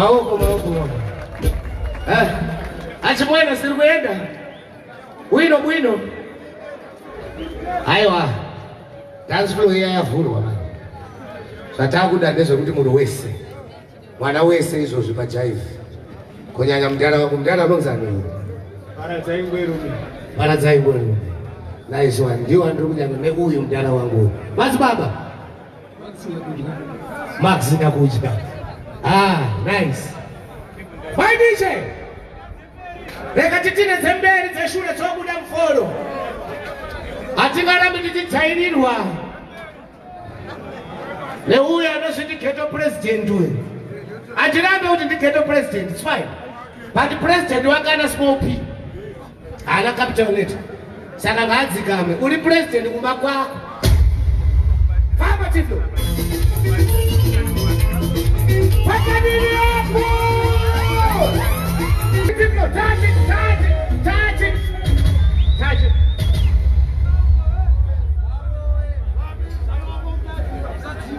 Maoko. Achimwena siri kuenda. Bwino. Aiwa. Dance floor iya yavhurwa manje. Zvatakuda ndezvekuti munhu wese. Mwana wese izvozvi pajive. Kunyanya mudhara unonzani. Paradzaingweru. Nice one. Ndiwo andiri kunyanya neuyu mudhara wangu. Madzibaba. Max nakudya. Nice. Waidishe. Reka titine dzemberi dzeshure dzobuda muforo. Atingarambi tichitsairirwa. Neuyu anozviti ghetto president uyu. Atirambe kuti ndi ghetto president, it's fine. But president wakana small p. Ana capital letter. Saka ngadzikame. Uri president kumba kwako. Famba tiflo. Pakadiri yako. Tiflo, touch it.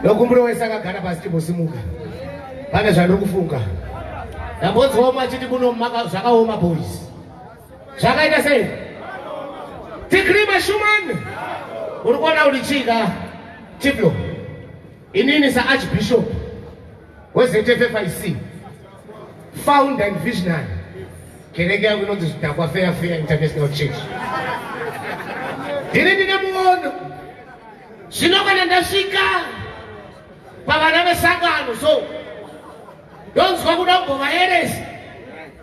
Nokumburo wese akagara pasi chimosimuka. Pane zvandiri kufunga. Ndambodzooma chiti kuno zvakaoma boys. Zvakaita sei? Tikrima Shuman. Uri kuona kuti chika Tiflo. Inini sa-Archbishop we-ZFFIC, founder and visionary. Kereke yangu inonzi zvidhakwa Fair International Church. Ndine muono. Zvino kana ndasvika pavana vesangano so ndonzwa kuda kumbova eresi